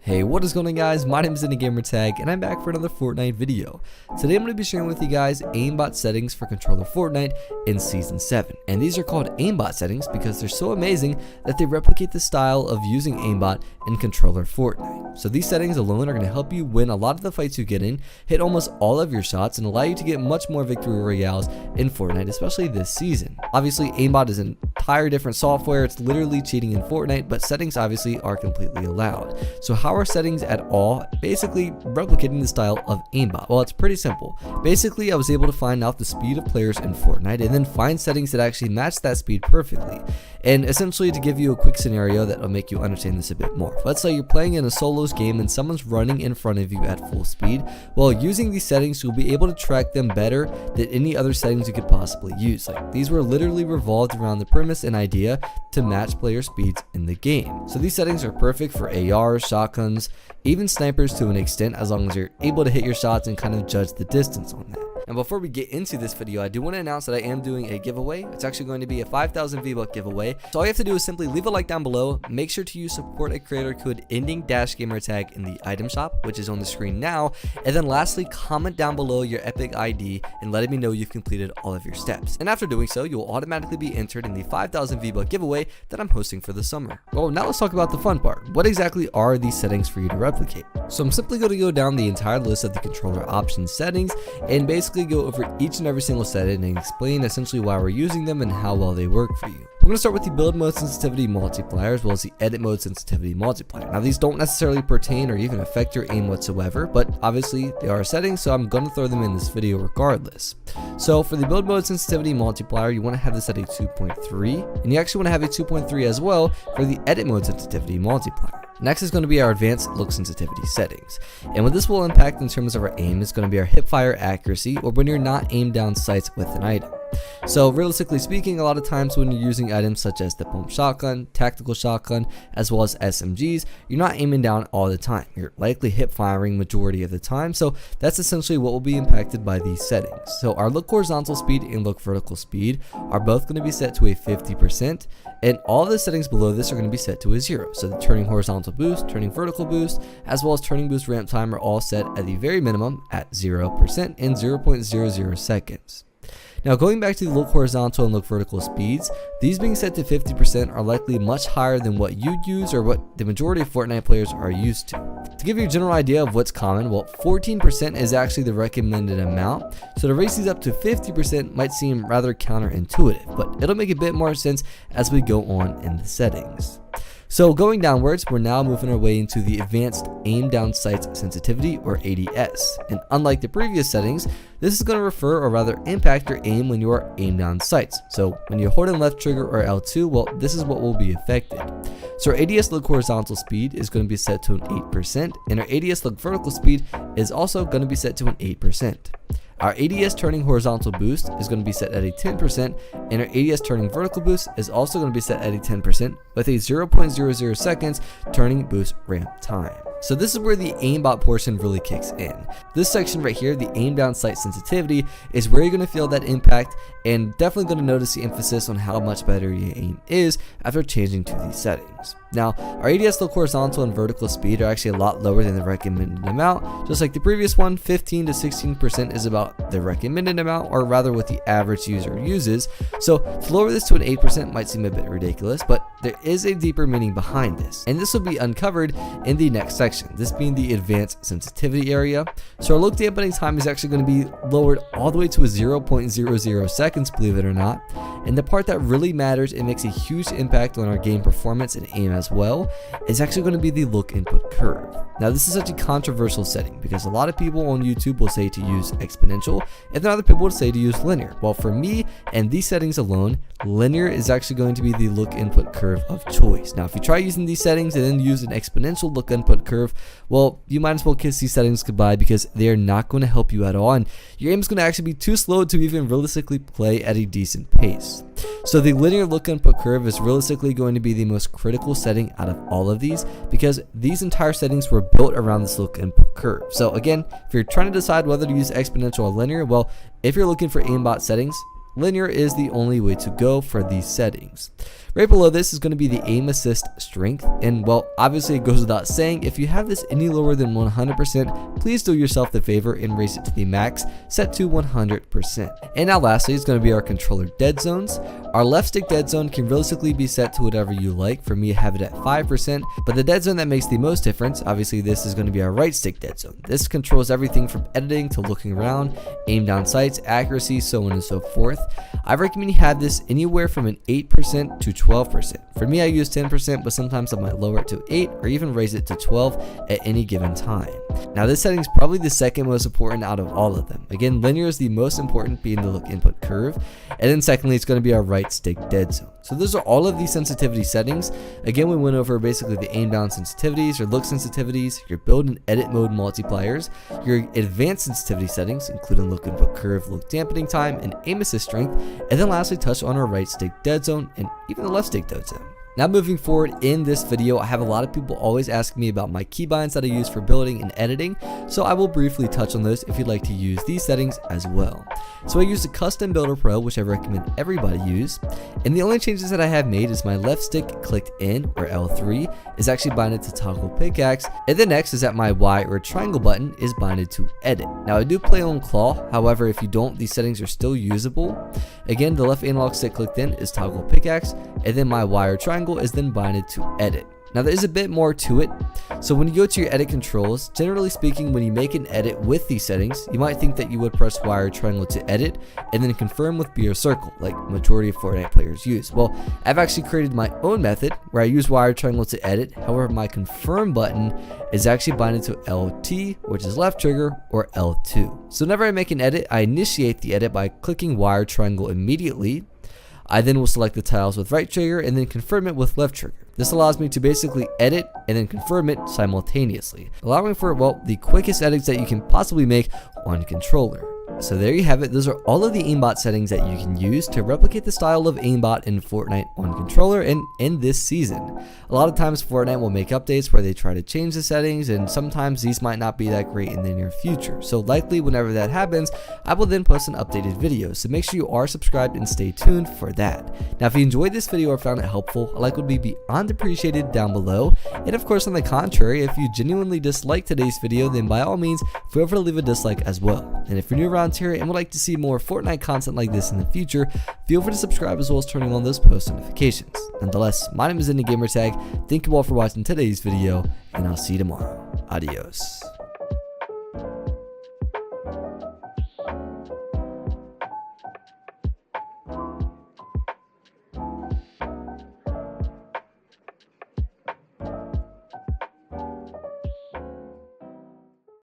Hey, what is going on guys? My name is Gamertag and I'm back for another Fortnite video. Today I'm going to be sharing with you guys aimbot settings for controller Fortnite in Season 7. And these are called aimbot settings because they're so amazing that they replicate the style of using aimbot in controller Fortnite. So these settings alone are going to help you win a lot of the fights you get in, hit almost all of your shots, and allow you to get much more victory royales in Fortnite, especially this season. Obviously, aimbot is an entire different software. It's literally cheating in Fortnite, but settings obviously are completely allowed. So how are settings at all basically replicating the style of aimbot? Well, it's pretty simple. Basically, I was able to find out the speed of players in Fortnite and then find settings that actually match that speed perfectly. And essentially, to give you a quick scenario that will make you understand this a bit more. Let's say you're playing in a solos game and someone's running in front of you at full speed. Well, using these settings, you'll be able to track them better than any other settings you could possibly use. Like, these were literally revolved around the premise and idea to match player speeds in the game. So these settings are perfect for ARs, shotguns, even snipers to an extent, as long as you're able to hit your shots and kind of judge the distance on that. And before we get into this video, I do want to announce that I am doing a giveaway. It's actually going to be a 5,000 V-Buck giveaway. So all you have to do is simply leave a like down below. Make sure to use support a creator code ending-gamertag in the item shop, which is on the screen now. And then lastly, comment down below your epic ID and letting me know you've completed all of your steps. And after doing so, you will automatically be entered in the 5,000 V-Buck giveaway that I'm hosting for the summer. Well, now let's talk about the fun part. What exactly are these settings for you to replicate? So I'm simply going to go down the entire list of the controller options settings and basically go over each and every single setting and explain essentially why we're using them and how well they work for you. We're going to start with the build mode sensitivity multiplier as well as the edit mode sensitivity multiplier. Now these don't necessarily pertain or even affect your aim whatsoever, but obviously they are settings, so I'm going to throw them in this video regardless. So for the build mode sensitivity multiplier, you want to have this at a 2.3, and you actually want to have a 2.3 as well for the edit mode sensitivity multiplier. Next is going to be our advanced look sensitivity settings, and what this will impact in terms of our aim is going to be our hip fire accuracy, or when you're not aimed down sights with an item. So realistically speaking, a lot of times when you're using items such as the pump shotgun, tactical shotgun, as well as SMGs, you're not aiming down all the time. You're likely hip firing majority of the time, so that's essentially what will be impacted by these settings. So our look horizontal speed and look vertical speed are both going to be set to a 50%, and all the settings below this are going to be set to a 0. So the turning horizontal boost, turning vertical boost, as well as turning boost ramp time are all set at the very minimum at 0% in 0.00 seconds. Now going back to the look horizontal and look vertical speeds, these being set to 50% are likely much higher than what you use or what the majority of Fortnite players are used to. To give you a general idea of what's common, well, 14% is actually the recommended amount, so to raise these up to 50% might seem rather counterintuitive, but it'll make a bit more sense as we go on in the settings. So going downwards, we're now moving our way into the advanced aim down sights sensitivity, or ADS. And unlike the previous settings, this is going to refer or rather impact your aim when you are aim down sights. So when you're holding left trigger or L2, well, this is what will be affected. So our ADS look horizontal speed is going to be set to an 8%, and our ADS look vertical speed is also going to be set to an 8%. Our ADS turning horizontal boost is going to be set at a 10%, and our ADS turning vertical boost is also going to be set at a 10% with a 0.00 seconds turning boost ramp time. So this is where the aimbot portion really kicks in. This section right here, the aim down sight sensitivity, is where you're going to feel that impact and definitely going to notice the emphasis on how much better your aim is after changing to these settings. Now, our ADS look horizontal and vertical speed are actually a lot lower than the recommended amount. Just like the previous one, 15 to 16% is about the recommended amount, or rather what the average user uses. So to lower this to an 8% might seem a bit ridiculous, but there is a deeper meaning behind this, and this will be uncovered in the next section, this being the advanced sensitivity area. So our look dampening time is actually going to be lowered all the way to a 0.00 seconds, believe it or not. And the part that really matters and makes a huge impact on our game performance and aim as well is actually going to be the look input curve. Now this is such a controversial setting because a lot of people on YouTube will say to use exponential, and then other people will say to use linear. Well, for me and these settings alone, linear is actually going to be the look input curve of choice. Now if you try using these settings and then use an exponential look input curve, well, you might as well kiss these settings goodbye because they are not going to help you at all, and your aim is going to actually be too slow to even realistically play at a decent pace. So the linear look input curve is realistically going to be the most critical setting out of all of these because these entire settings were built around this look input curve. So again, if you're trying to decide whether to use exponential or linear, well, if you're looking for aimbot settings, linear is the only way to go for these settings. Right below this is going to be the aim assist strength, and well, obviously it goes without saying, if you have this any lower than 100%, please do yourself the favor and raise it to the max, set to 100%. And now lastly is going to be our controller dead zones. Our left stick dead zone can realistically be set to whatever you like. For me, I have it at 5%, but the dead zone that makes the most difference, obviously this is going to be our right stick dead zone. This controls everything from editing to looking around, aim down sights, accuracy, so on and so forth. I recommend you have this anywhere from an 8% to 12%. For me, I use 10%, but sometimes I might lower it to 8 or even raise it to 12 at any given time. Now this setting is probably the second most important out of all of them. Again, linear is the most important, being the look input curve, and then secondly it's going to be our right stick dead zone. So those are all of the sensitivity settings. Again, we went over basically the aim down sensitivities, your look sensitivities, your build and edit mode multipliers, your advanced sensitivity settings including look input curve, look dampening time, and aim assist strength, and then lastly touch on our right stick dead zone and even the left stick dead zone. Now moving forward in this video, I have a lot of people always ask me about my keybinds that I use for building and editing, so I will briefly touch on those if you'd like to use these settings as well. So I use the Custom Builder Pro, which I recommend everybody use, and the only changes that I have made is my left stick clicked in, or L3, is actually binded to toggle pickaxe, and the next is that my Y or triangle button is binded to edit. Now I do play on claw, however if you don't, these settings are still usable. Again, the left analog stick clicked in is toggle pickaxe, and then my Y or triangle is then binded to edit. Now there is a bit more to it. So when you go to your edit controls, generally speaking, when you make an edit with these settings, you might think that you would press Y or triangle to edit and then confirm with B or circle, like majority of Fortnite players use. Well, I've actually created my own method where I use Y or triangle to edit. However, my confirm button is actually binded to LT, which is left trigger, or L2. So whenever I make an edit, I initiate the edit by clicking Y or triangle immediately. I then will select the tiles with right trigger and then confirm it with left trigger. This allows me to basically edit and then confirm it simultaneously, allowing for, well, the quickest edits that you can possibly make on controller. So there you have it. Those are all of the aimbot settings that you can use to replicate the style of aimbot in Fortnite on controller and in this season. A lot of times Fortnite will make updates where they try to change the settings, and sometimes these might not be that great in the near future. So likely whenever that happens, I will then post an updated video. So make sure you are subscribed and stay tuned for that. Now if you enjoyed this video or found it helpful, a like would be beyond appreciated down below. And of course on the contrary, if you genuinely disliked today's video, then by all means feel free to leave a dislike as well. And if you're new around here and would like to see more Fortnite content like this in the future, feel free to subscribe as well as turning on those post notifications. Nonetheless, my name is Gamertag. Thank you all for watching today's video, and I'll see you tomorrow. Adios.